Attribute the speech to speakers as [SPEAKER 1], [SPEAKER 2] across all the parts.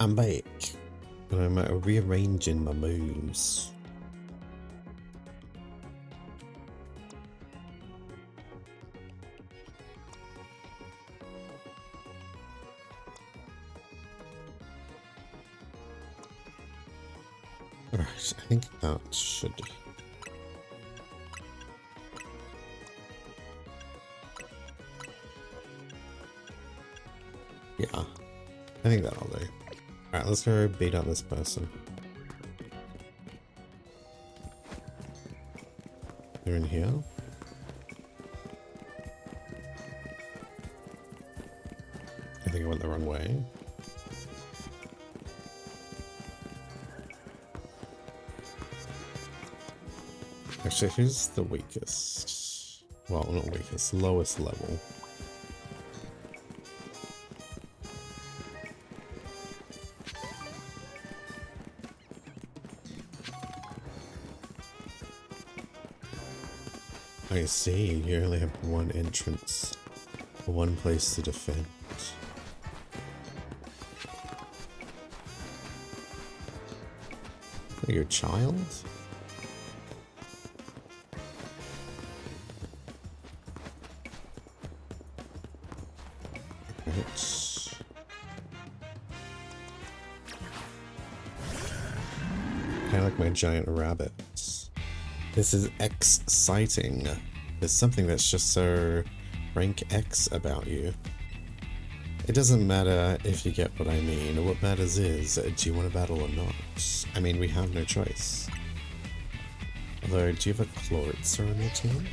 [SPEAKER 1] I'm back, and I'm rearranging my moves. Alright, I think that should... Yeah, I think that'll do. Alright, let's go beat up this person. They're in here. I think I went the wrong way. Actually, who's the weakest? Well, not weakest, lowest level. I see, you only have one entrance, one place to defend. Are you a child? Kind of like my giant rabbits. This is exciting. There's something that's just so rank X about you. It doesn't matter if you get what I mean. What matters is, do you want to battle or not? I mean, we have no choice. Although, do you have a Chloritzer on your team?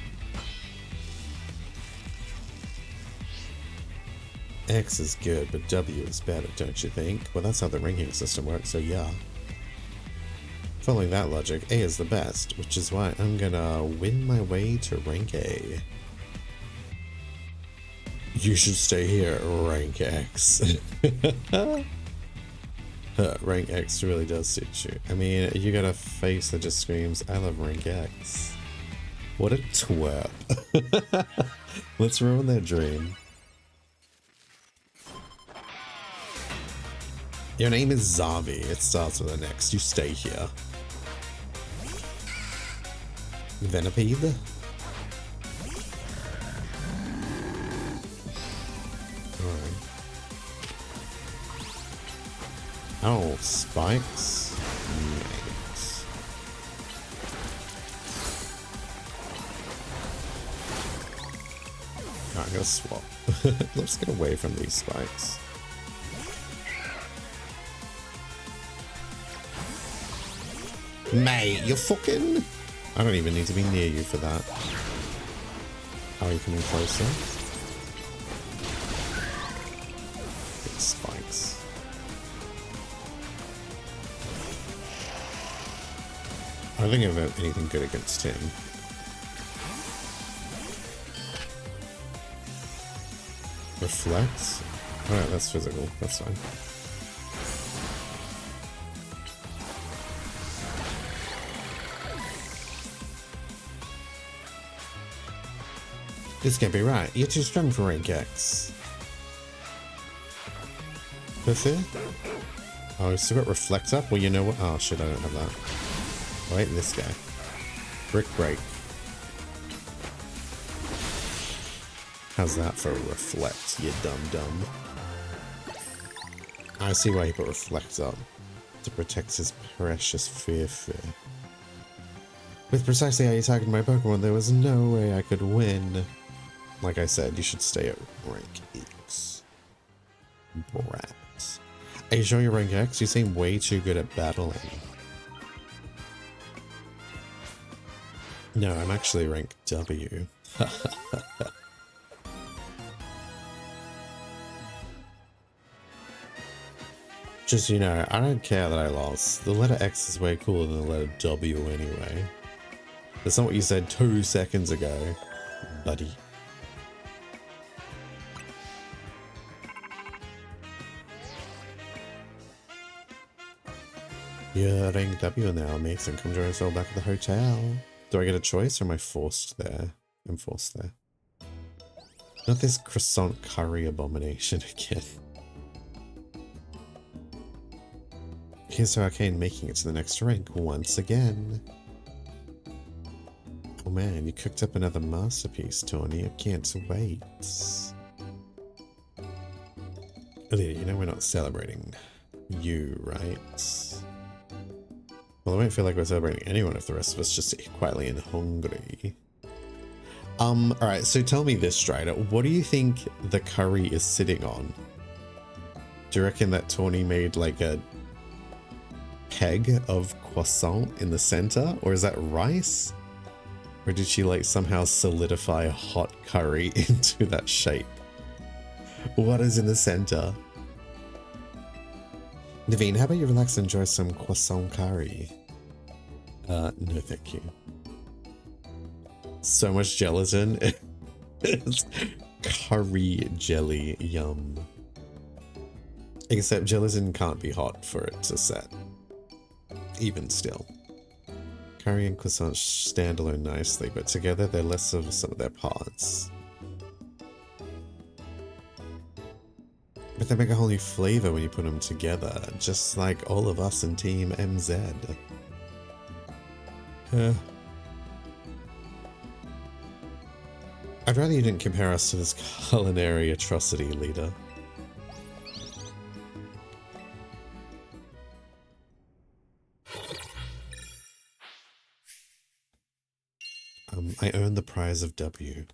[SPEAKER 1] X is good, but W is better, don't you think? Well, that's how the ranking system works, so yeah. Following that logic, A is the best, which is why I'm gonna win my way to rank A. You should stay here, rank X. Rank X really does suit you. I mean, you got a face that just screams, I love rank X. What a twerp. Let's ruin their dream. Your name is Zavi. It starts with an X. You stay here. Venipede? Alright. Oh, spikes? Nice. Alright, I'm gonna swap. Let's get away from these spikes. Mate, you're fucking... I don't even need to be near you for that. How are you coming closer? Big spikes. I don't think I have anything good against him. Reflect? Alright, that's physical. That's fine. This can't be right. You're too strong for rank X. That's it? Oh, it's still got reflect up? Well, you know what? Oh shit, I don't have that. Wait, this guy. Brick break. How's that for reflect, you dumb? I see why he put reflect up. To protect his precious fear. With precisely how you targeted my Pokemon, there was no way I could win. Like I said, you should stay at rank X. Brats. Are you sure you're rank X? You seem way too good at battling. No, I'm actually rank W. Just, you know, I don't care that I lost. The letter X is way cooler than the letter W anyway. That's not what you said 2 seconds ago, buddy. You're rank W now, Mason. Come join us all back at the hotel. Do I get a choice or am I forced there? I'm forced there. Not this croissant curry abomination again. Here's to Arcane making it to the next rank once again. Oh man, you cooked up another masterpiece, Tawny. I can't wait. Lydia, you know we're not celebrating you, right? Well, I won't feel like we're celebrating anyone if the rest of us just sit quietly and hungry. Alright, so tell me this, Strider. What do you think the curry is sitting on? Do you reckon that Tawny made like a peg of croissant in the center? Or is that rice? Or did she like somehow solidify a hot curry into that shape? What is in the center? Naveen, how about you relax and enjoy some croissant curry? No thank you. So much gelatin. It's curry jelly, yum. Except gelatin can't be hot for it to set. Even still. Curry and croissant stand alone nicely, but together they're less of some of their parts. But they make a whole new flavor when you put them together, just like all of us in Team MZ. I'd rather you didn't compare us to this culinary atrocity, leader. I earned the prize of W.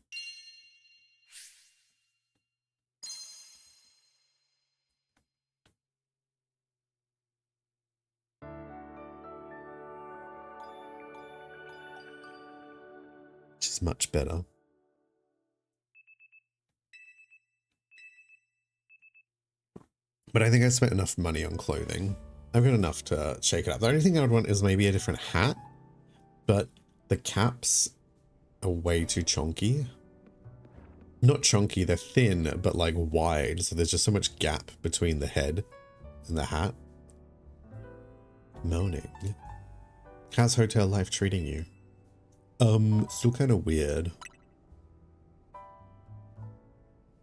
[SPEAKER 1] Which is much better. But I think I spent enough money on clothing. I've got enough to shake it up. The only thing I would want is maybe a different hat, but the caps are way too chonky. Not chonky, they're thin, but like wide, so there's just so much gap between the head and the hat. Moaning. How's hotel life treating you? Still kind of weird.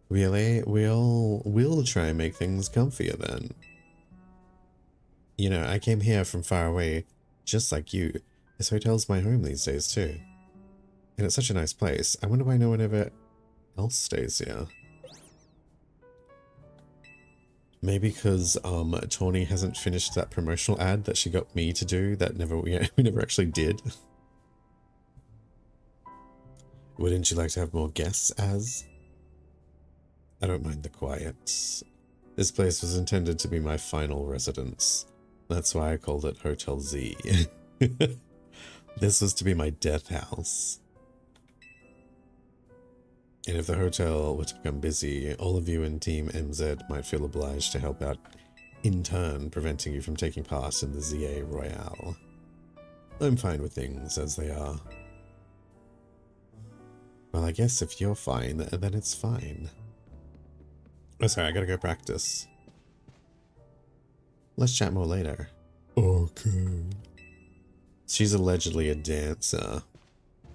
[SPEAKER 1] Really? We'll try and make things comfier then. You know, I came here from far away, just like you. This hotel's my home these days too. And it's such a nice place. I wonder why no one ever else stays here. Maybe because Tawny hasn't finished that promotional ad that she got me to do that we never actually did. Wouldn't you like to have more guests, Az? I don't mind the quiet. This place was intended to be my final residence. That's why I called it Hotel Z. This was to be my death house. And if the hotel were to become busy, all of you in Team MZ might feel obliged to help out, in turn preventing you from taking part in the ZA Royale. I'm fine with things as they are. Well, I guess if you're fine, then it's fine. Oh, sorry, I gotta go practice. Let's chat more later. Okay. She's allegedly a dancer.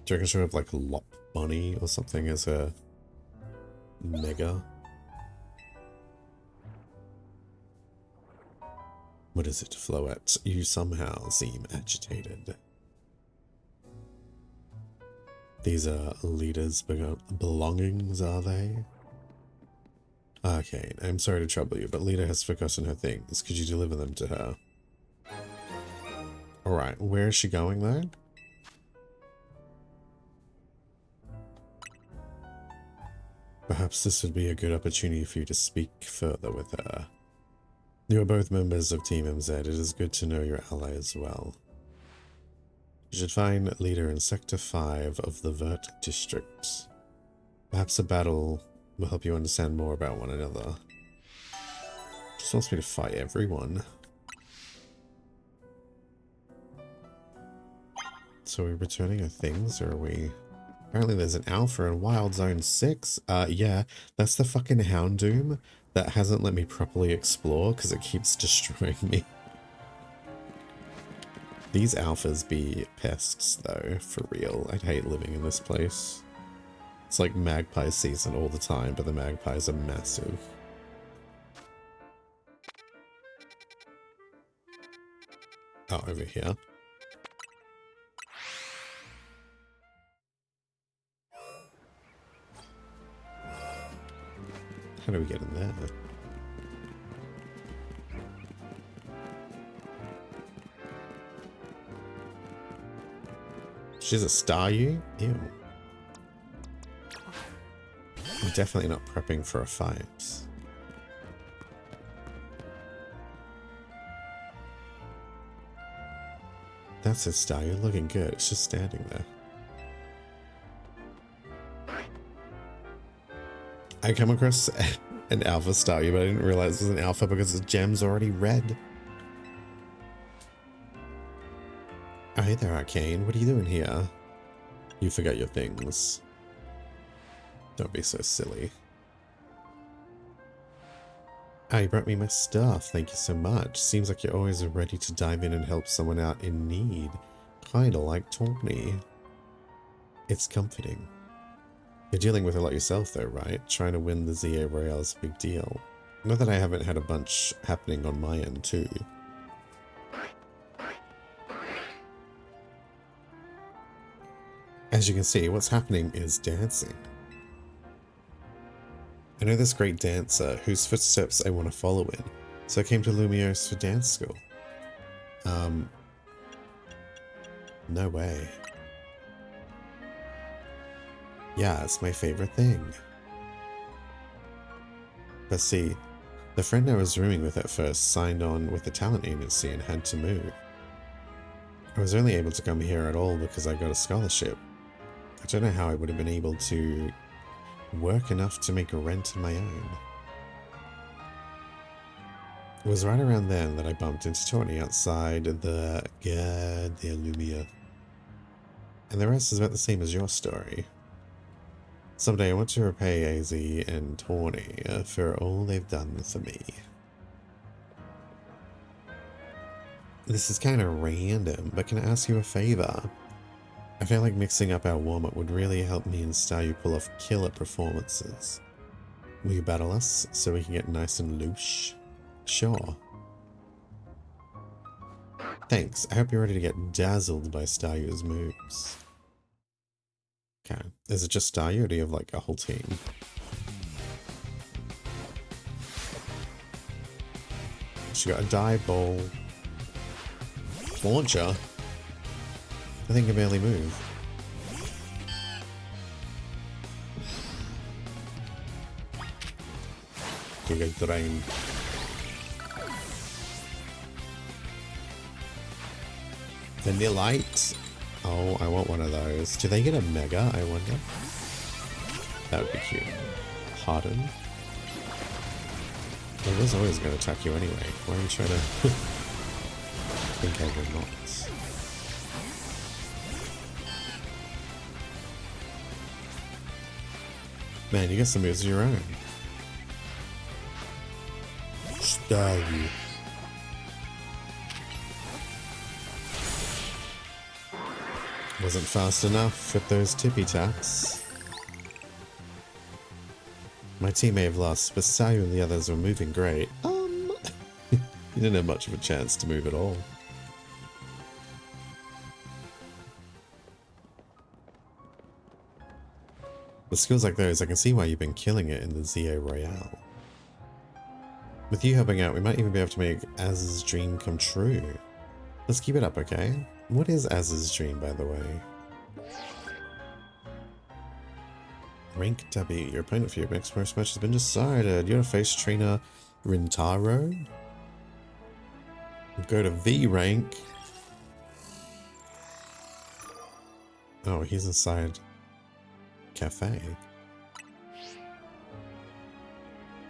[SPEAKER 1] Do you reckon she'll have like Lop Bunny or something as her mega? What is it, Floette? You somehow seem agitated. These are Lita's belongings, are they? Okay, I'm sorry to trouble you, but Lita has forgotten her things. Could you deliver them to her? Alright, where is she going though? Perhaps this would be a good opportunity for you to speak further with her. You are both members of Team MZ. It is good to know your ally as well. You should find Lita in Sector 5 of the Vert District. Perhaps a battle will help you understand more about one another. Just wants me to fight everyone. So are we returning our things, or are we... Apparently there's an alpha in Wild Zone 6. Yeah, that's the fucking Houndoom that hasn't let me properly explore because it keeps destroying me. These alphas be pests though, for real. I'd hate living in this place. It's like magpie season all the time, but the magpies are massive. Oh, over here. How do we get in there? She's a Staryu? Ew. I'm definitely not prepping for a fight. That's a Staryu, looking good. It's just standing there. I come across an alpha Staryu, but I didn't realize it was an alpha because the gem's already red. Oh, hey there, Arcane. What are you doing here? You forgot your things. Don't be so silly. Oh, you brought me my stuff. Thank you so much. Seems like you're always ready to dive in and help someone out in need. Kinda like Tawny. It's comforting. You're dealing with a lot yourself though, right? Trying to win the ZA Royale is a big deal. Not that I haven't had a bunch happening on my end too. As you can see, what's happening is dancing. I know this great dancer whose footsteps I want to follow in, so I came to Lumiose for dance school. No way. Yeah, it's my favorite thing. But see, the friend I was rooming with at first signed on with the talent agency and had to move. I was only able to come here at all because I got a scholarship. I don't know how I would have been able to work enough to make a rent on my own. It was right around then that I bumped into Tawny outside the Gare de Lumière. And the rest is about the same as your story. Someday I want to repay AZ and Tawny for all they've done for me. This is kind of random, but can I ask you a favor? I feel like mixing up our warm-up would really help me and Staryu pull off killer performances. Will you battle us so we can get nice and loose? Sure. Thanks. I hope you're ready to get dazzled by Staryu's moves. Okay. Is it just Staryu or do you have like a whole team? She got a dive ball. Launcher? I think I can barely move. Giga Drain. Vanillite? Oh, I want one of those. Do they get a mega, I wonder? That would be cute. Harden? Well, it was always going to attack you anyway. Why are you trying to... think I will not. Man, you get some moves of your own. Staryu. Wasn't fast enough with those tippy taps. My team may have lost, but Staryu and the others were moving great. You didn't have much of a chance to move at all. With skills like those, I can see why you've been killing it in the ZA Royale. With you helping out, we might even be able to make Az's dream come true. Let's keep it up, okay? What is Az's dream, by the way? Rank W. Your opponent for your next match has been decided. You're gonna face trainer Rintaro. Go to V rank. Oh, he's inside cafe.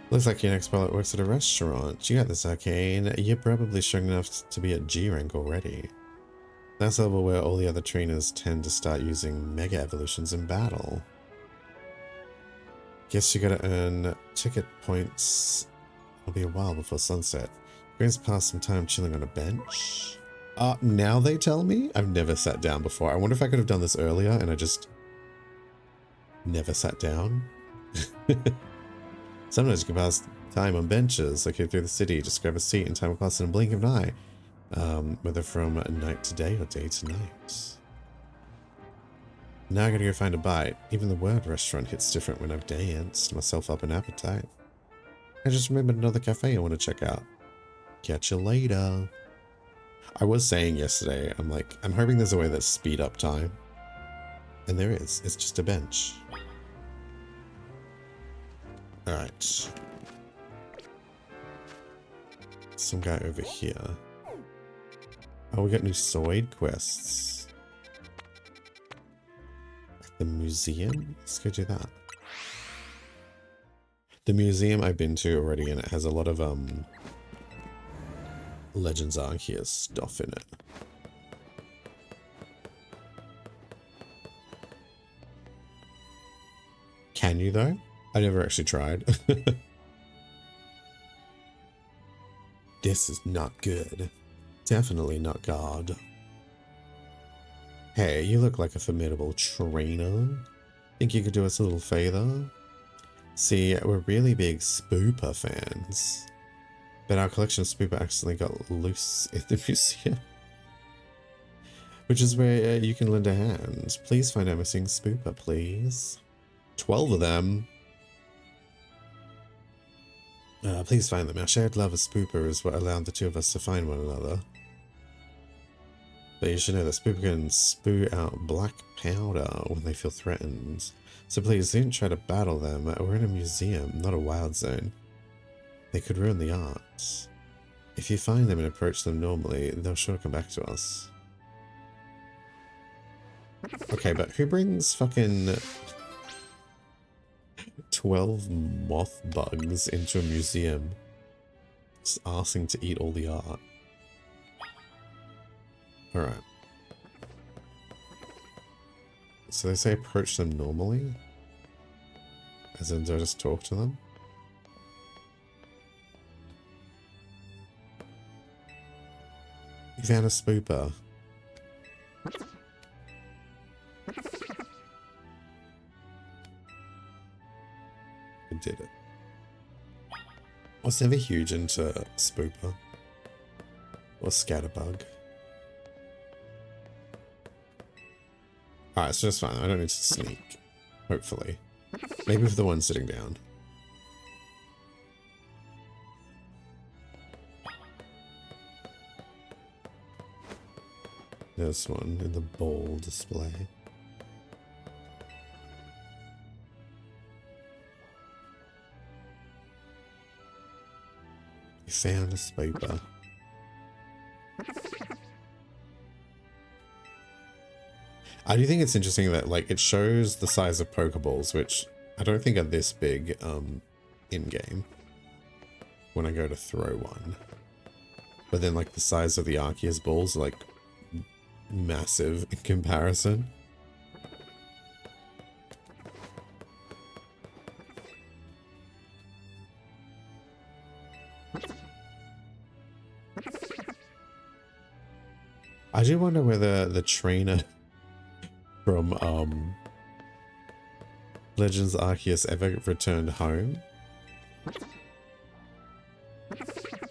[SPEAKER 1] Looks like your next pilot works at a restaurant. You got this, Arcane. You're probably strong enough to be at G rank already. That's the level where all the other trainers tend to start using mega evolutions in battle. Guess you gotta earn ticket points. It'll be a while before sunset. You're going to pass some time chilling on a bench. Now they tell me? I've never sat down before. I wonder if I could have done this earlier and I just never sat down. Sometimes you can pass time on benches, like through the city, just grab a seat and time will pass in a blink of an eye. Whether from night to day or day to night. Now I gotta go find a bite. Even the word restaurant hits different when I've danced myself up an appetite. I just remembered another cafe I want to check out. Catch you later. I was saying yesterday, I'm hoping there's a way that's speed up time. And there is. It's just a bench. Alright. Some guy over here. Oh, we got new Zoid quests. The museum? Let's go do that. The museum I've been to already, and it has a lot of Legends Arceus stuff in it. Can you though? I never actually tried. This is not good. Definitely not God. Hey, you look like a formidable trainer. Think you could do us a little favor? See, we're really big Spooper fans. But our collection of Spooper accidentally got loose in the museum. Which is where you can lend a hand. Please find our missing Spooper, please. 12 of them. Please find them. Our shared love of Spooper is what allowed the two of us to find one another. But you should know that Spooper can spew out black powder when they feel threatened. So please don't try to battle them. We're in a museum, not a wild zone. They could ruin the art. If you find them and approach them normally, they'll sure come back to us. Okay, but who brings fucking 12 moth bugs into a museum? Just asking to eat all the art. Alright. So they say approach them normally? As in, do I just talk to them? You found a Spooper. I did it. I was never huge into Spooper. Or Scatterbug. Alright, so it's fine. I don't need to sneak. Hopefully. Maybe for the one sitting down. There's one in the bowl display. You found a Spooper. I do think it's interesting that, like, it shows the size of Pokeballs, which I don't think are this big in-game when I go to throw one. But then, like, the size of the Arceus balls are, like, massive in comparison. I do wonder whether the trainer from Legends Arceus ever returned home.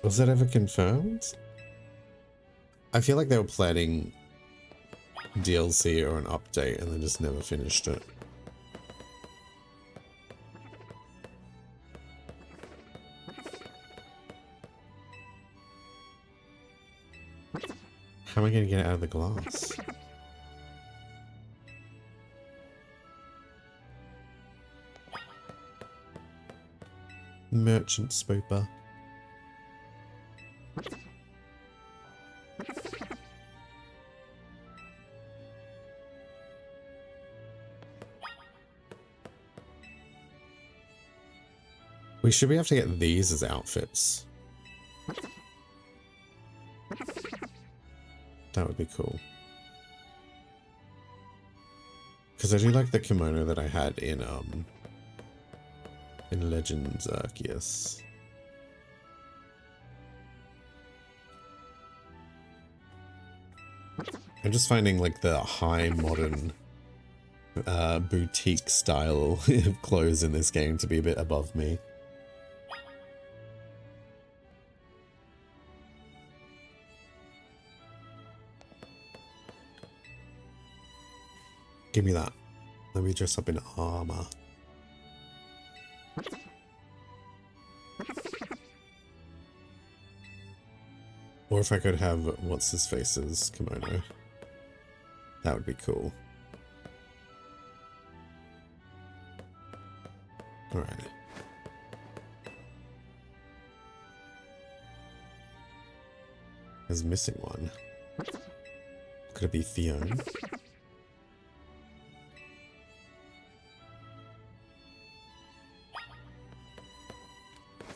[SPEAKER 1] Was that ever confirmed? I feel like they were planning DLC or an update and they just never finished it. How am I going to get it out of the glass? Merchant Spooper. We should be able to get these as outfits. That would be cool. Because I do like the kimono that I had in Legends Arceus. I'm just finding like the high modern boutique style of clothes in this game to be a bit above me. Give me that. Let me dress up in armor. Or if I could have what's his face's kimono. That would be cool. Alright. There's missing one. Could it be Theon?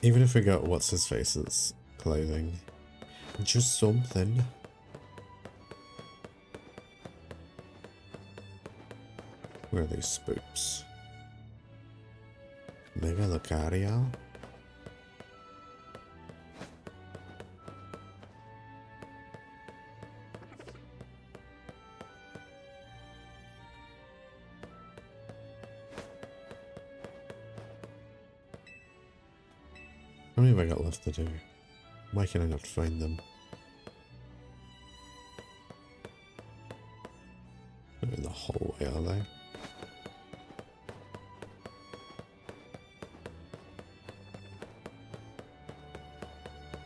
[SPEAKER 1] Even if we got what's his face's clothing. Just something. Where are these spooks? Mega Lucario? How many have I got left to do? Why can I not find them? They're in the hallway, are they?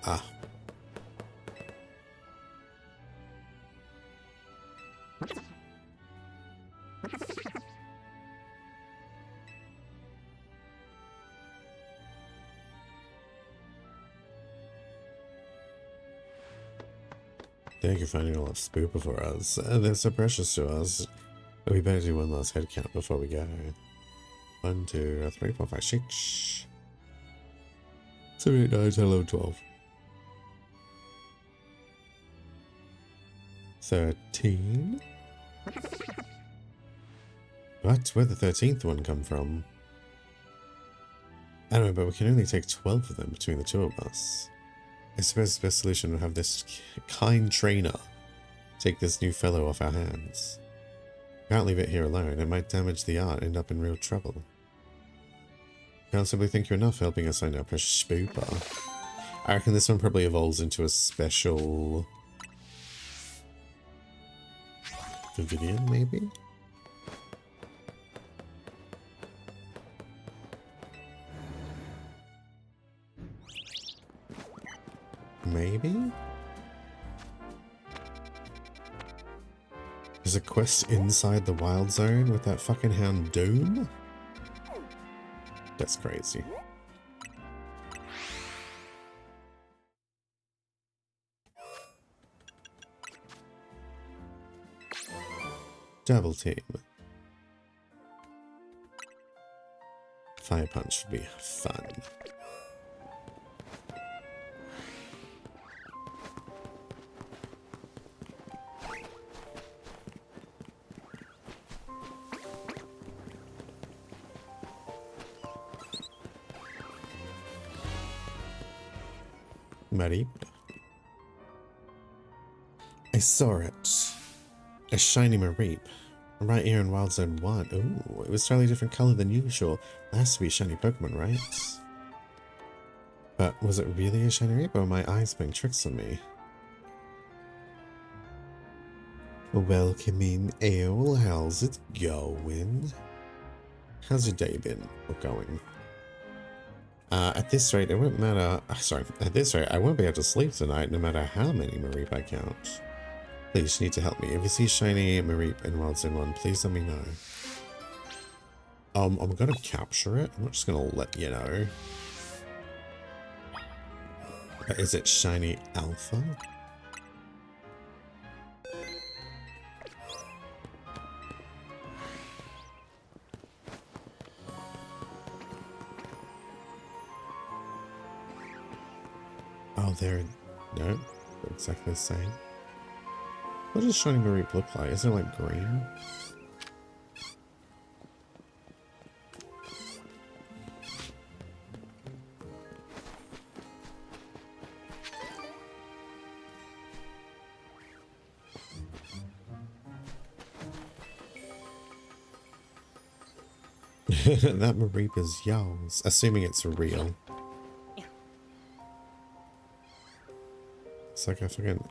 [SPEAKER 1] Ah. Thank you for finding all that spooper for us. They're so precious to us. But we better do one last head count before we go. 1, 2, 3, 4, 5, 6. 7, 8, 9, 10, 11, 12. 13. What? Where'd the 13th one come from? I don't know, but we can only take 12 of them between the two of us. I suppose the best solution would have this kind trainer take this new fellow off our hands. Can't leave it here alone. It might damage the art and end up in real trouble. Can't simply thank you enough for helping us find our precious spooper. I reckon this one probably evolves into a special Vivian, maybe? Maybe? There's a quest inside the wild zone with that fucking Houndoom? That's crazy. Double team. Fire punch would be fun. Mareep. I saw it. A shiny Mareep. Right here in Wild Zone 1. Ooh, it was a totally different color than usual. That has to be a shiny Pokemon, right? But was it really a shiny Mareep, or were my eyes playing tricks on me? Welcome in, Ale. How's it going? How's your day been going? At this rate, it won't matter. Sorry, at this rate, I won't be able to sleep tonight, no matter how many Mareep I count. Please, you need to help me. If you see shiny Mareep in Wild Zone 1, please let me know. I'm gonna capture it. I'm not just gonna let you know. But is it shiny Alpha? Oh, they're... no, they're exactly the same. What does shiny Mareep look like? Isn't it like green? That Mareep is yours, assuming it's real. It's like I fucking...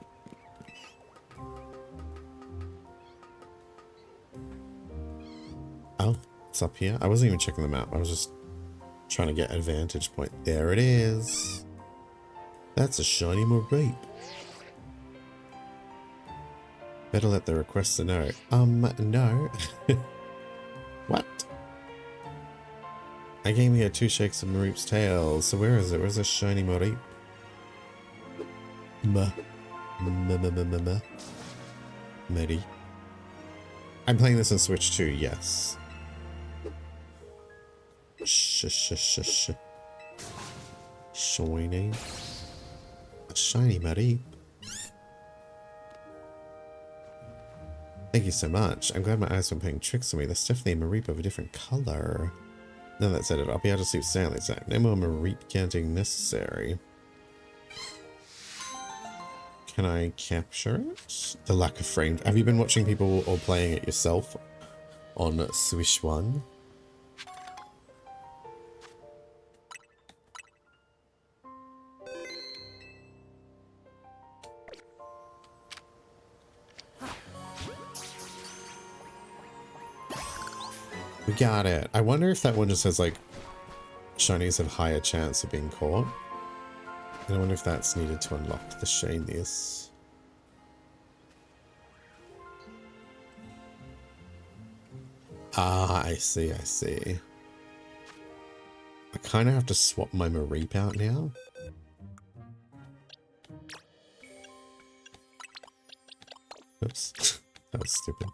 [SPEAKER 1] up here? I wasn't even checking the map. I was just trying to get a vantage point. There it is. That's a shiny Mareep. Better let the requester know. No. What? I came here 2 shakes of Mareep's tail. So where is it? Where's the shiny Mareep? Mareep. I'm playing this on Switch too, yes. Shiny. A shiny Mareep. Thank you so much. I'm glad my eyes weren't playing tricks on me. That's definitely a Mareep of a different color. Now that said it, I'll be able to sleep soundly tonight. No more Mareep canting necessary. Can I capture it? The lack of frame. Have you been watching people or playing it yourself on Switch 1? We got it. I wonder if that one just says like shinies have higher chance of being caught. And I wonder if that's needed to unlock the shinies. Ah, I see, I see. I kind of have to swap my Mareep out now. Oops, that was stupid.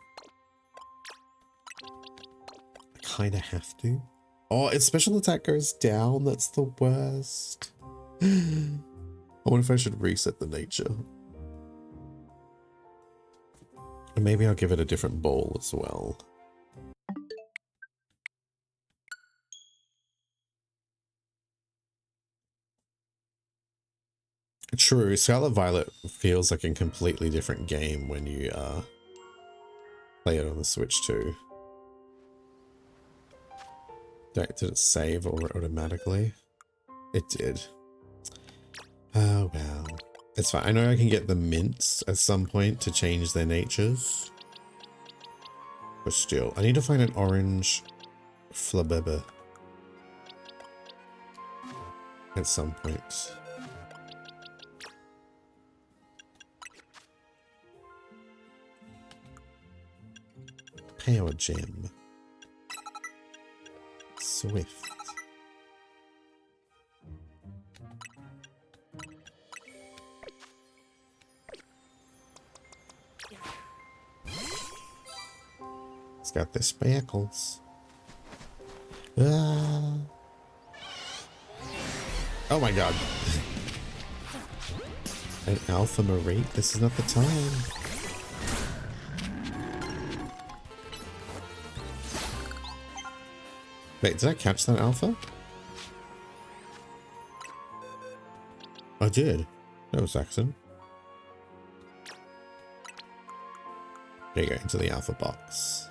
[SPEAKER 1] I kind of have to. Oh, its special attack goes down. That's the worst. I wonder if I should reset the nature. And maybe I'll give it a different ball as well. True, Scarlet Violet feels like a completely different game when you play it on the Switch too. Did it save automatically? It did. Oh well. It's fine. I know I can get the mints at some point to change their natures. But still, I need to find an orange Flabébé at some point. Power Gem. Swift. It's got the speckles. Ah. Oh my god. An Alpha Mareep? This is not the time. Wait, did I catch that alpha? I did. That was accident. There you go, into the alpha box.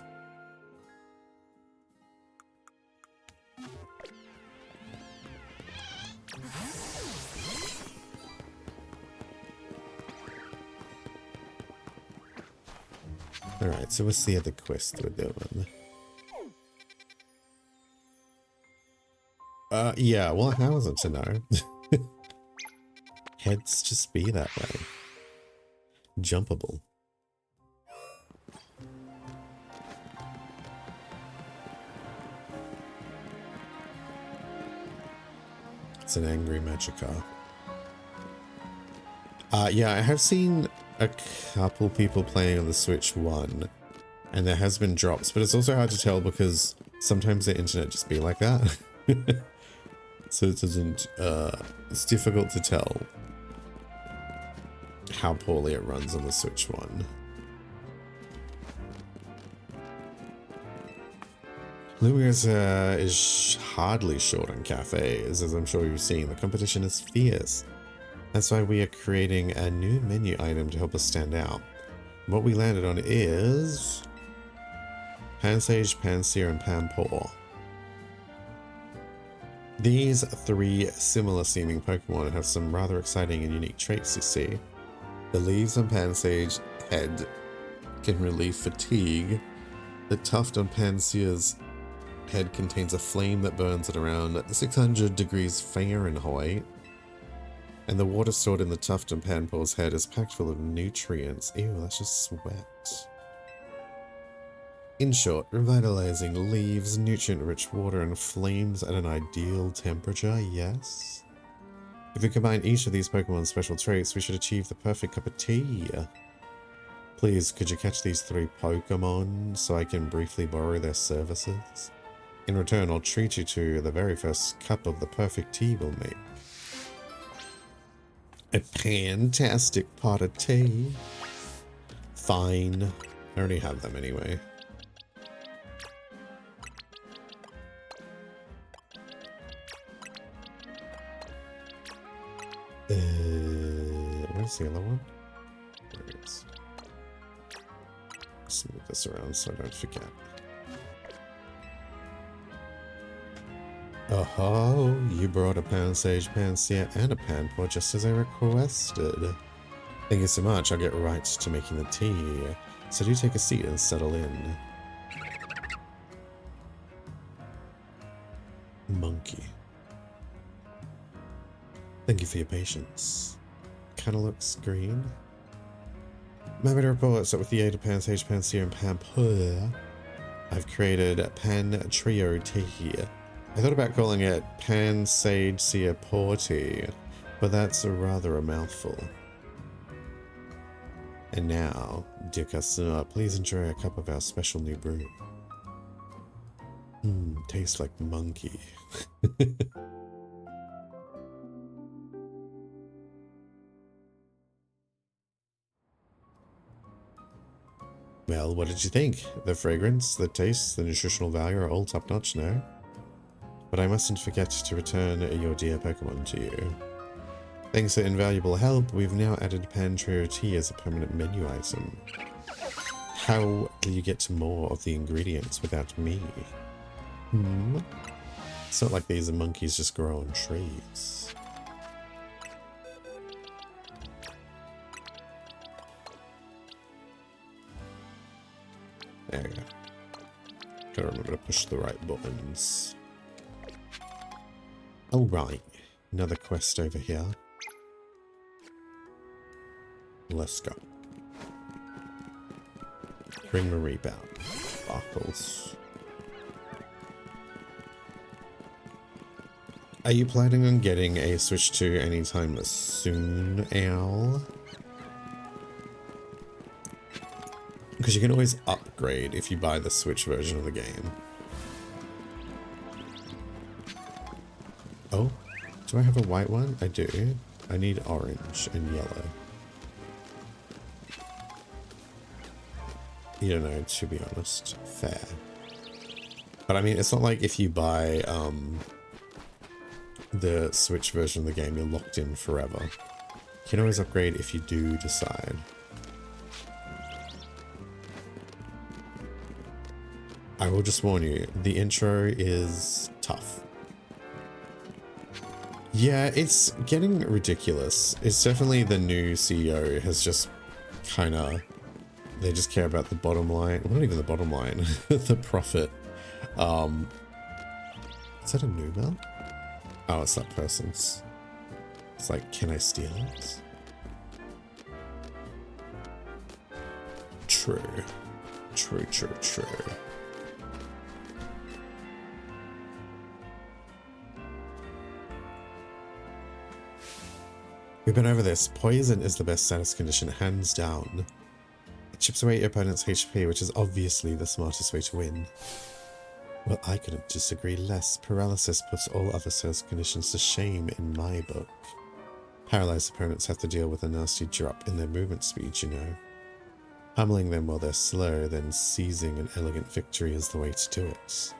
[SPEAKER 1] Alright, so what's the other quest we're doing? Yeah, well, how was it to know? Heads just be that way. Jumpable. It's an angry Magikarp. Yeah, I have seen a couple people playing on the Switch 1, and there has been drops, but it's also hard to tell because sometimes the internet just be like that. So it doesn't, it's difficult to tell how poorly it runs on the Switch 1. Lumos is hardly short on cafes, as I'm sure you've seen. The competition is fierce. That's why we are creating a new menu item to help us stand out. What we landed on is Pansage, Pansear, and Panpour. These 3 similar seeming Pokemon have some rather exciting and unique traits, you see. The leaves on Pansage's head can relieve fatigue. The tuft on Pansear's head contains a flame that burns at around 600 degrees Fahrenheit. And the water stored in the tuft and Panpour's head is packed full of nutrients. Ew, that's just sweat. In short, revitalizing leaves, nutrient-rich water, and flames at an ideal temperature, yes? If we combine each of these Pokemon's special traits, we should achieve the perfect cup of tea. Please, could you catch these 3 Pokemon so I can briefly borrow their services? In return, I'll treat you to the very first cup of the perfect tea we'll make. A fantastic pot of tea. Fine. I already have them anyway. Where's the other one? There it is. Let's move this around so I don't forget. Oh, you brought a Pansage, Pansear, and a Panpour just as I requested. Thank you so much. I'll get right to making the tea. So do take a seat and settle in. Monkey. Thank you for your patience. Kinda looks green. I'm happy to report that with the aid of Pansage, Pansear, and Panpour, I've created Pan Trio Tea. I thought about calling it Pansage Sear Pour Tea, but that's rather a mouthful. And now, dear customer, please enjoy a cup of our special new brew. Tastes like monkey. Well, what did you think? The fragrance, the taste, the nutritional value are all top-notch, no? But I mustn't forget to return your dear Pokemon to you. Thanks to invaluable help, we've now added Pan Trio Tea as a permanent menu item. How will you get more of the ingredients without me? It's not like these monkeys just grow on trees. There we go. Gotta remember to push the right buttons. Alright, another quest over here. Let's go. Bring Marie back. Sparkles. Are you planning on getting a Switch 2 anytime soon, Al? Because you can always upgrade if you buy the Switch version of the game. Oh, do I have a white one? I do. I need orange and yellow. You don't know, to be honest. Fair. But I mean, it's not like if you buy the Switch version of the game, you're locked in forever. You can always upgrade if you do decide. I will just warn you, the intro is tough. Yeah, it's getting ridiculous. It's definitely the new CEO has just kind of... They just care about the bottom line. Well, not even the bottom line. The profit. Is that a Numel? Oh, it's that person's. It's like, can I steal it? True. True, true, true. We've been over this. Poison is the best status condition, hands down. It chips away your opponent's HP, which is obviously the smartest way to win. Well, I couldn't disagree less. Paralysis puts all other status conditions to shame in my book. Paralyzed opponents have to deal with a nasty drop in their movement speed, you know. Pummeling them while they're slow, then seizing an elegant victory is the way to do it.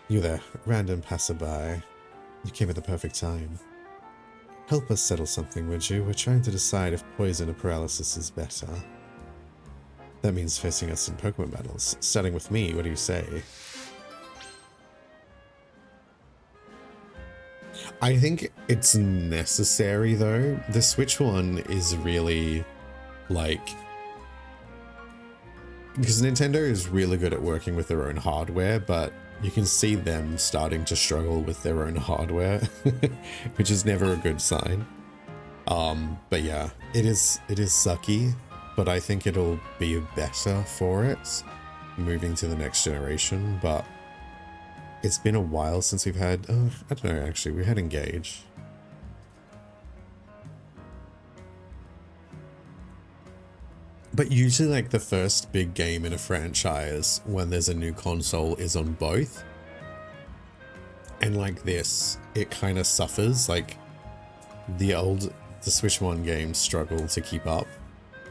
[SPEAKER 1] You there, random passerby. You came at the perfect time. Help us settle something, would you? We're trying to decide if poison or paralysis is better. That means facing us in Pokemon battles. Starting with me, what do you say? I think it's necessary, though. The Switch one is really, like... Because Nintendo is really good at working with their own hardware, but you can see them starting to struggle with their own hardware, which is never a good sign. But yeah, it is sucky, but I think it'll be better for it moving to the next generation. But it's been a while since we've had, I don't know, actually, we had Engage. But usually like the first big game in a franchise when there's a new console is on both. And like this, it kind of suffers. Like the Switch 1 games struggle to keep up.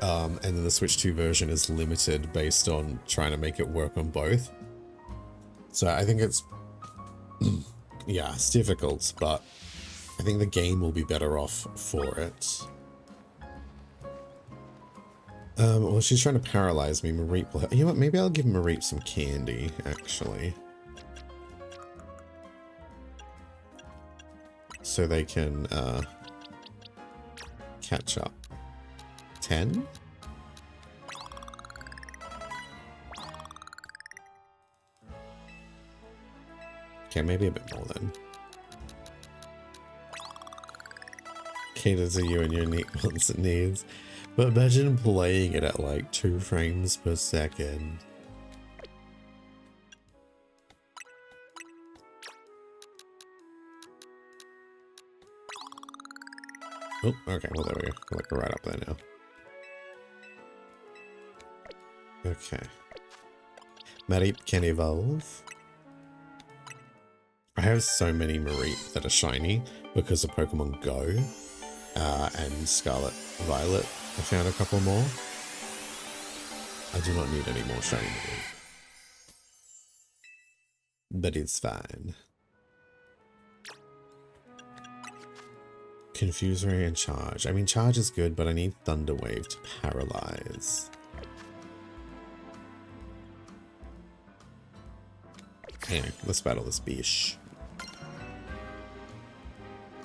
[SPEAKER 1] And then the Switch 2 version is limited based on trying to make it work on both. So I think it's, yeah, it's difficult, but I think the game will be better off for it. Well, she's trying to paralyze me. Mareep will, you know what, maybe I'll give Mareep some candy, actually. So they can, catch up. 10? Okay, maybe a bit more then. Cater to you and your wants and needs. But imagine playing it at like 2 frames per second. Oh, okay, well there we go. Like we're right up there now. Okay. Mareep can evolve. I have so many Mareep that are shiny because of Pokemon Go and Scarlet Violet. I found a couple more. I do not need any more shiny Mareep. But it's fine. Confuse Ray and Charge. I mean, Charge is good, but I need Thunder Wave to paralyze. Anyway, let's battle this bish.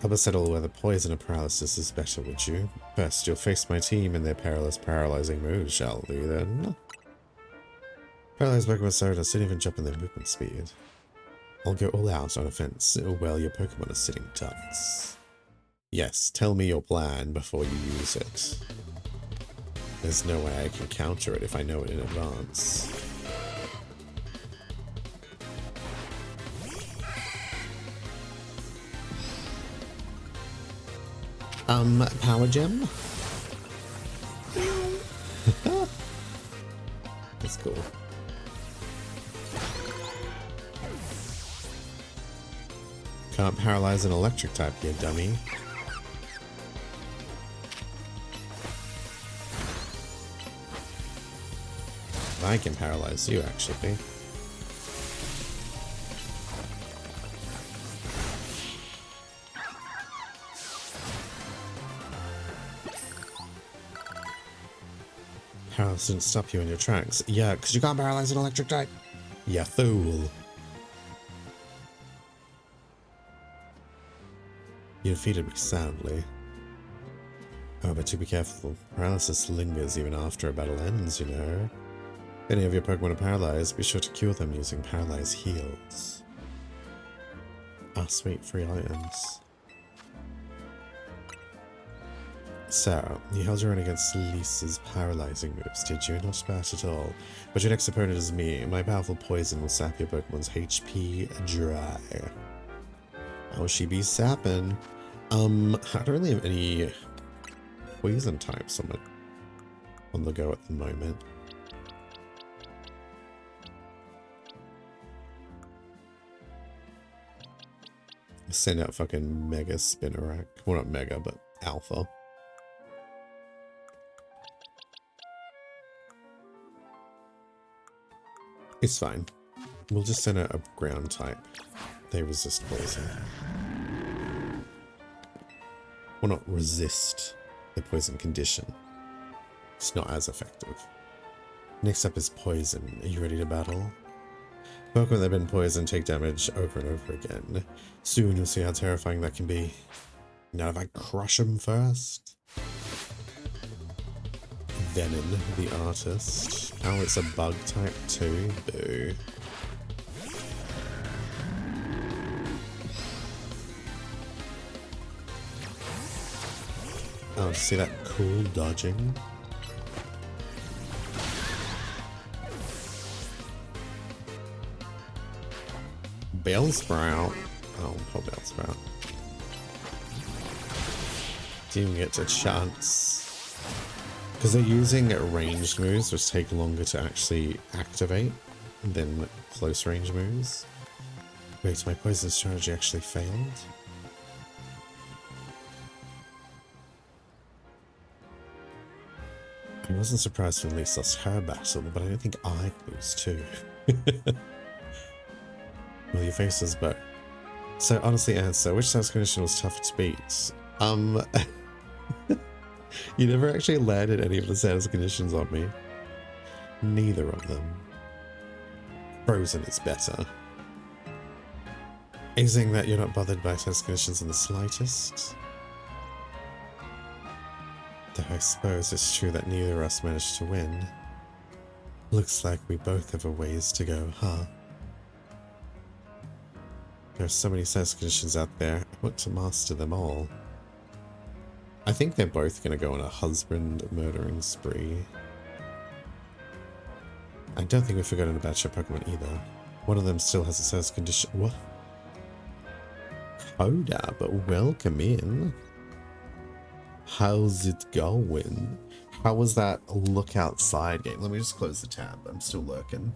[SPEAKER 1] Help us settle whether poison or paralysis is better, would you? First, you'll face my team and their paralyzing moves, shall we then? Paralyzed Pokemon start to even jump in their movement speed. I'll go all out on offense while your Pokemon are sitting ducks. Yes, tell me your plan before you use it. There's no way I can counter it if I know it in advance. Power Gem? That's cool. Can't paralyze an electric type, you dummy. I can paralyze you, actually. Paralysis didn't stop you in your tracks. Yeah, because you can't paralyze an electric type. You fool. You defeated me soundly. Oh, but do be careful. Paralysis lingers even after a battle ends, you know. If any of your Pokemon are paralyzed, be sure to cure them using Paralyze Heals. Ah, sweet, free items. Sarah, you held your own against Lisa's paralyzing moves, did you? Not bad at all. But your next opponent is me. My powerful poison will sap your Pokemon's HP dry. Oh, she be sapping. I don't really have any poison types on the go at the moment. Send out fucking Mega Spinarak. Well, not Mega, but Alpha. It's fine. We'll just send out a ground type. They resist poison. Well, not resist the poison condition. It's not as effective. Next up is poison. Are you ready to battle? Pokemon that have been poisoned take damage over and over again. Soon you'll see how terrifying that can be. Now if I crush them first... Venom, the artist. Oh, it's a bug type too. Boo. Oh, see that cool dodging? Bellsprout. Oh, poor Bellsprout. Didn't get a chance. Because they're using ranged moves, which take longer to actually activate than close range moves. Wait, my poison strategy actually failed? I wasn't surprised when Lise lost her battle, but I don't think I'd lose too. Well, your face is but. So honestly, answer, which status condition was tougher to beat? You never actually landed any of the status conditions on me. Neither of them. Frozen is better. Are you saying that you're not bothered by status conditions in the slightest? Though I suppose it's true that neither of us managed to win. Looks like we both have a ways to go, huh? There are so many status conditions out there. I want to master them all. I think they're both going to go on a husband murdering spree. I don't think we've forgotten about your Pokemon either. One of them still has a status condition. What? Coda, but welcome in. How's it going? How was that look outside game? Let me just close the tab. I'm still lurking.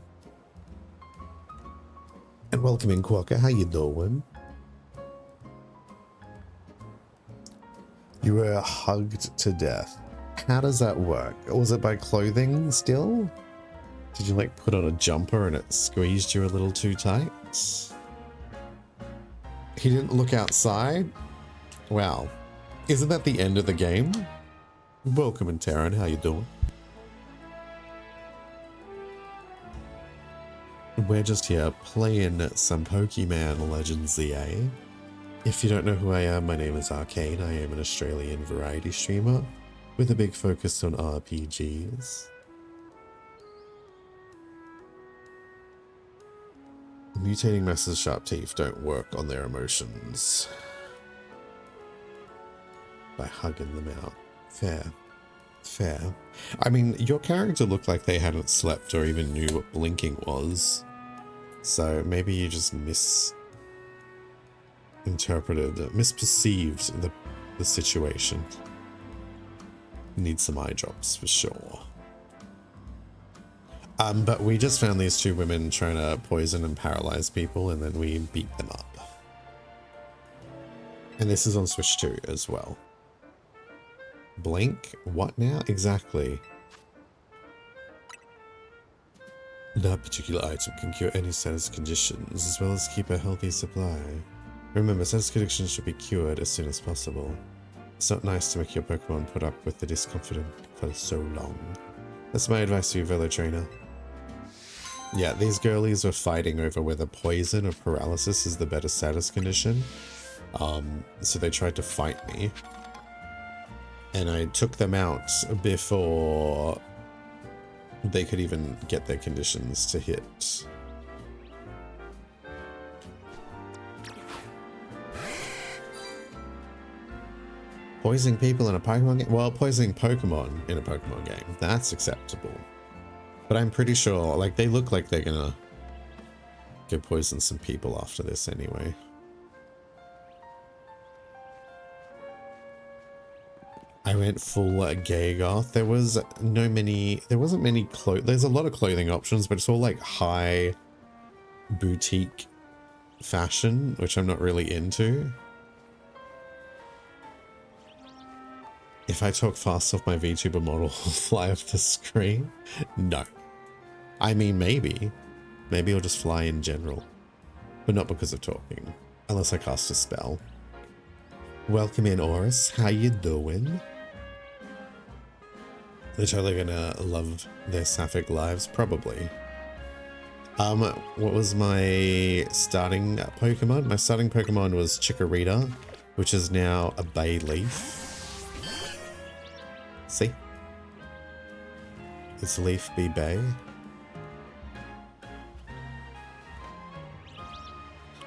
[SPEAKER 1] And welcome in, Quokka. How you doing? You were hugged to death. How does that work? Was it by clothing still? Did you like put on a jumper and it squeezed you a little too tight? He didn't look outside? Wow. Isn't that the end of the game? Welcome in, Terran. How you doing? We're just here playing some Pokemon Legends ZA. If you don't know who I am, my name is Arcane. I am an Australian variety streamer with a big focus on RPGs. Mutating Master's sharp teeth don't work on their emotions by hugging them out. Fair. Fair. I mean, your character looked like they hadn't slept or even knew what blinking was. So maybe you just misperceived the situation. Need some eye drops for sure. But we just found these two women trying to poison and paralyze people, and then we beat them up. And this is on Switch 2 as well. Blink? What now? Exactly. That particular item can cure any status conditions, as well as keep a healthy supply. Remember, status conditions should be cured as soon as possible. It's not nice to make your Pokemon put up with the discomfort for so long. That's my advice to you, fellow trainer. Yeah, these girlies were fighting over whether poison or paralysis is the better status condition. So they tried to fight me. And I took them out before they could even get their conditions to hit. Poisoning people in a Pokemon game? Well, poisoning Pokemon in a Pokemon game, that's acceptable. But I'm pretty sure, like, they look like they're gonna go poison some people after this anyway. I went full Gaygoth. There wasn't many there's a lot of clothing options, but it's all like high boutique fashion, which I'm not really into. If I talk fast off, my VTuber model will fly off the screen? No. I mean, maybe. Maybe it'll just fly in general. But not because of talking. Unless I cast a spell. Welcome in, Oris. How you doing? They're totally gonna love their sapphic lives, probably. What was my starting Pokemon? My starting Pokemon was Chikorita, which is now a Bayleaf. See? Is Leaf B Bay?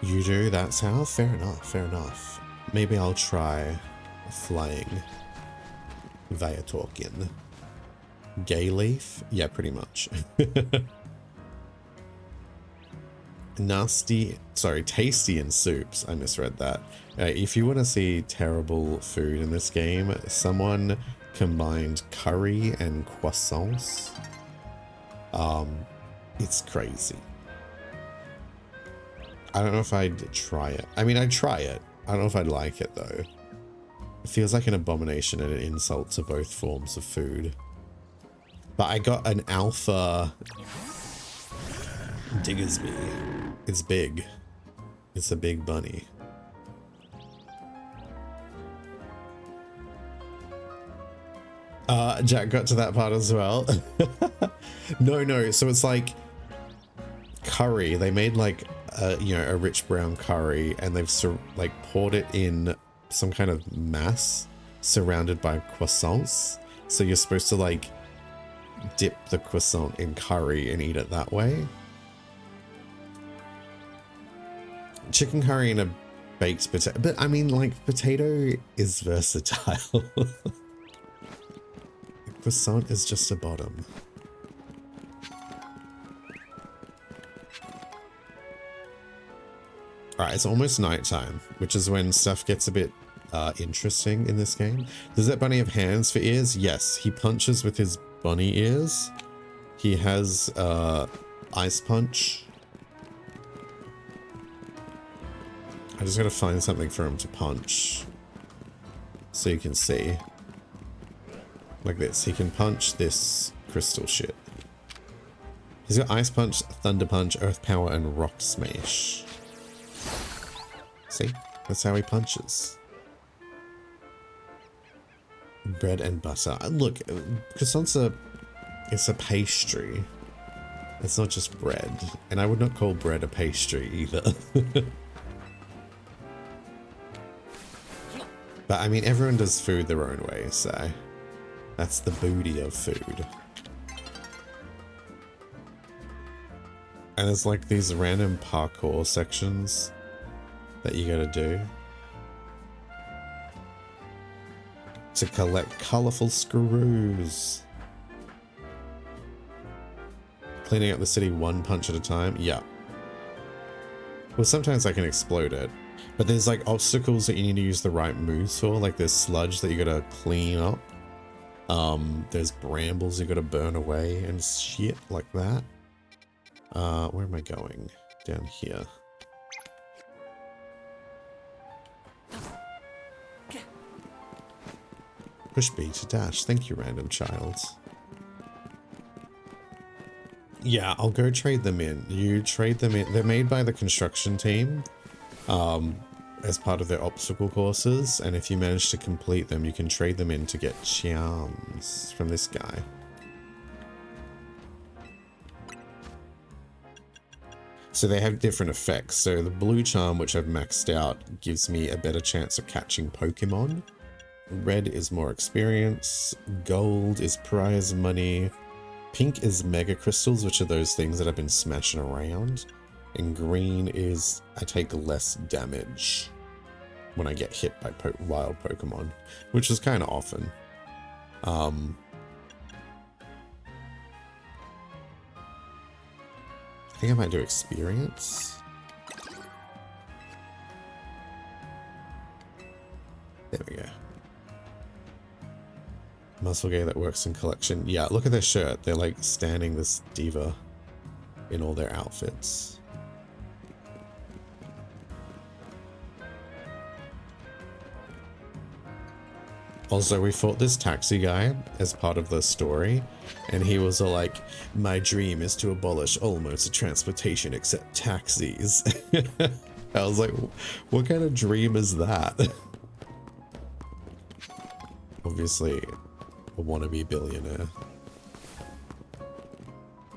[SPEAKER 1] You do? That's how? Fair enough, fair enough. Maybe I'll try flying via Tolkien. Gay Leaf? Yeah, pretty much. Tasty in soups. I misread that. If you want to see terrible food in this game, someone combined curry and croissants. It's crazy. I don't know if I'd try it. I mean, I'd try it. I don't know if I'd like it though. It feels like an abomination and an insult to both forms of food. But I got an alpha Diggersby. It's big. It's a big bunny. Jack got to that part as well. No. So it's like curry. They made like a rich brown curry, and they've like poured it in some kind of mass surrounded by croissants. So you're supposed to like dip the croissant in curry and eat it that way. Chicken curry and a baked potato. But I mean, like, potato is versatile. Croissant is just a bottom. Alright, it's almost nighttime, which is when stuff gets a bit interesting in this game. Does that bunny have hands for ears? Yes, he punches with his bunny ears. He has ice punch. I just gotta find something for him to punch so you can see. Like this. He can punch this crystal shit. He's got ice punch, thunder punch, earth power, and rock smash. See? That's how he punches. Bread and butter. Look, croissants it's a pastry. It's not just bread. And I would not call bread a pastry either. But I mean, everyone does food their own way, so that's the booty of food. And there's like these random parkour sections that you gotta do to collect colorful screws. Cleaning up the city one punch at a time. Yeah. Well, sometimes I can explode it. But there's like obstacles that you need to use the right moves for. Like there's sludge that you gotta clean up. There's brambles you gotta burn away and shit like that. Where am I going? Down here. Push B to dash. Thank you, random child. Yeah, I'll go trade them in. You trade them in. They're made by the construction team as part of their obstacle courses. And if you manage to complete them, you can trade them in to get charms from this guy. So they have different effects. So the blue charm, which I've maxed out, gives me a better chance of catching Pokemon. Red is more experience. Gold is prize money. Pink is mega crystals, which are those things that I've been smashing around. And green is I take less damage when I get hit by wild Pokemon, which is kind of often. I think I might do experience. There we go. Muscle gay that works in collection. Yeah, look at their shirt. They're like standing this diva in all their outfits. Also, we fought this taxi guy as part of the story, and he was all like, my dream is to abolish all modes of transportation except taxis. I was like, what kind of dream is that? Obviously, a wannabe billionaire.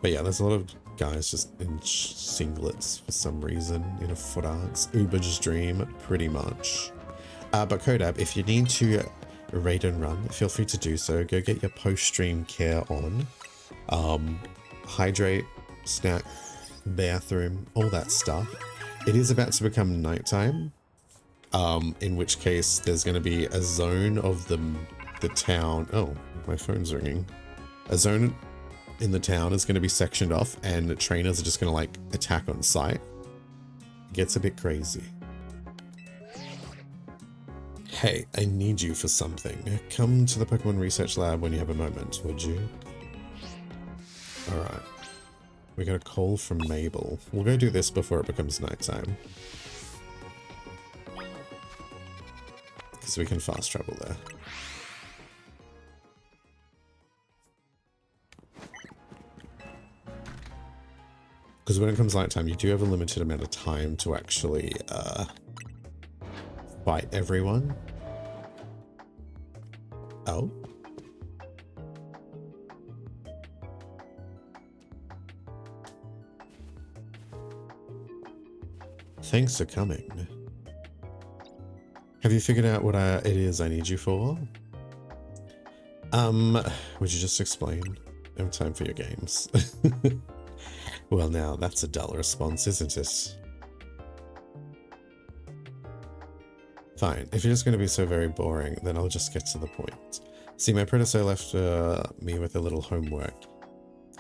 [SPEAKER 1] But yeah, there's a lot of guys just in singlets for some reason in a footards. Uber's dream, pretty much. But Kodab, if you need to raid and run, feel free to do so. Go get your post-stream care on. Hydrate, snack, bathroom, all that stuff. It is about to become nighttime, in which case there's going to be a zone of the town. Oh, my phone's ringing. A zone in the town is going to be sectioned off, and the trainers are just going to like attack on sight. It gets a bit crazy. Hey, I need you for something. Come to the Pokemon Research Lab when you have a moment, would you? Alright. We got a call from Mabel. We'll go do this before it becomes nighttime. Because we can fast travel there. Because when it comes nighttime, you do have a limited amount of time to actually fight everyone. Oh. Thanks for coming. Have you figured out what it is I need you for? Would you just explain? I have time for your games. Well, now that's a dull response, isn't it? Fine, if you're just going to be so very boring, then I'll just get to the point. See, my predecessor left me with a little homework.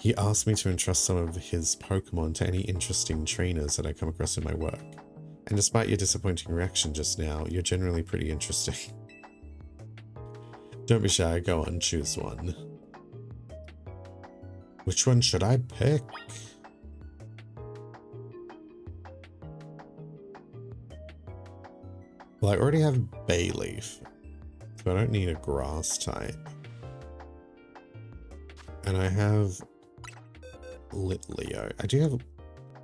[SPEAKER 1] He asked me to entrust some of his Pokemon to any interesting trainers that I come across in my work. And despite your disappointing reaction just now, you're generally pretty interesting. Don't be shy, go on, choose one. Which one should I pick? Well, I already have Bayleaf, so I don't need a grass type. And I have Litleo. I do have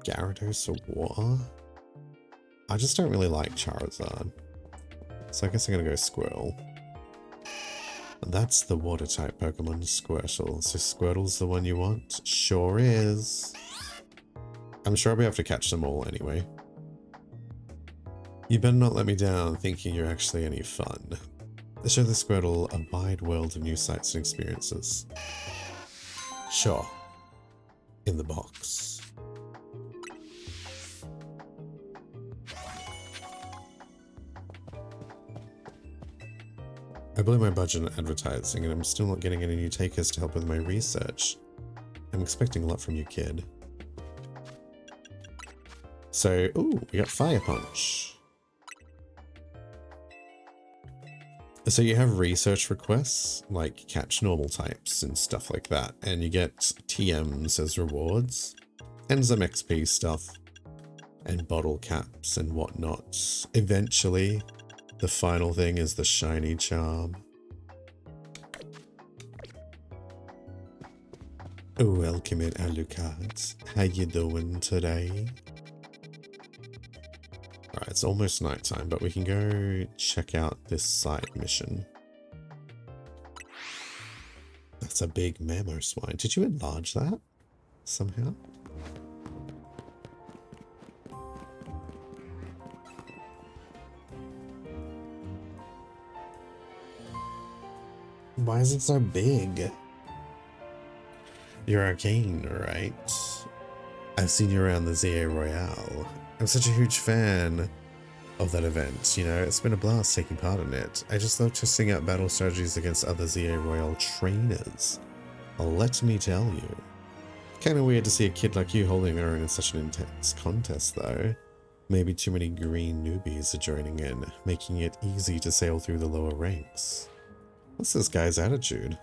[SPEAKER 1] Gyarados or water. I just don't really like Charizard. So I guess I'm gonna go Squirtle. That's the water type Pokemon, Squirtle. So Squirtle's the one you want? Sure is. I'm sure I'll be able to catch them all anyway. You better not let me down thinking you're actually any fun. Show the Squirtle a wide world of new sights and experiences. Sure. In the box. I blew my budget on advertising and I'm still not getting any new takers to help with my research. I'm expecting a lot from you, kid. So, ooh, we got Fire Punch. So you have research requests, like catch normal types and stuff like that, and you get TMs as rewards, and some XP stuff, and bottle caps and whatnot. Eventually, the final thing is the shiny charm. Welcome in, Alucard. How you doing today? Alright, it's almost nighttime, but we can go check out this side mission. That's a big Mamoswine. Did you enlarge that somehow? Why is it so big? You're Arcane, right? I've seen you around the ZA Royale. I'm such a huge fan of that event, you know, it's been a blast taking part in it. I just love testing out battle strategies against other ZA Royale trainers. Let me tell you. Kinda weird to see a kid like you holding their own in such an intense contest though. Maybe too many green newbies are joining in, making it easy to sail through the lower ranks. What's this guy's attitude?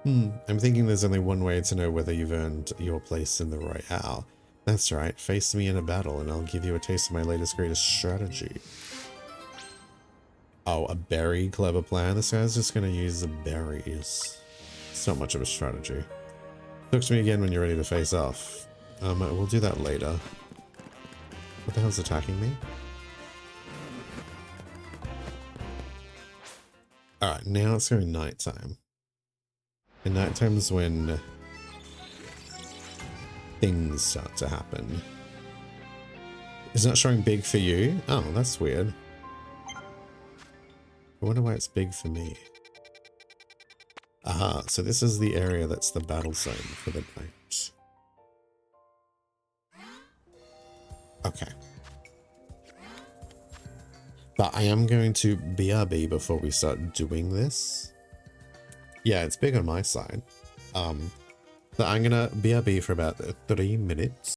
[SPEAKER 1] I'm thinking there's only one way to know whether you've earned your place in the Royale. That's right, face me in a battle and I'll give you a taste of my latest greatest strategy. Oh, a berry clever plan? This guy's just gonna use the berries. It's not much of a strategy. Talk to me again when you're ready to face off. We'll do that later. What the hell's attacking me? Alright, now it's going nighttime. And nighttime is when things start to happen. It's not showing big for you? Oh, that's weird. I wonder why it's big for me. Aha, so this is the area that's the battle zone for the night. Okay. But I am going to BRB before we start doing this. Yeah, it's big on my side. So I'm gonna BRB for about 3 minutes.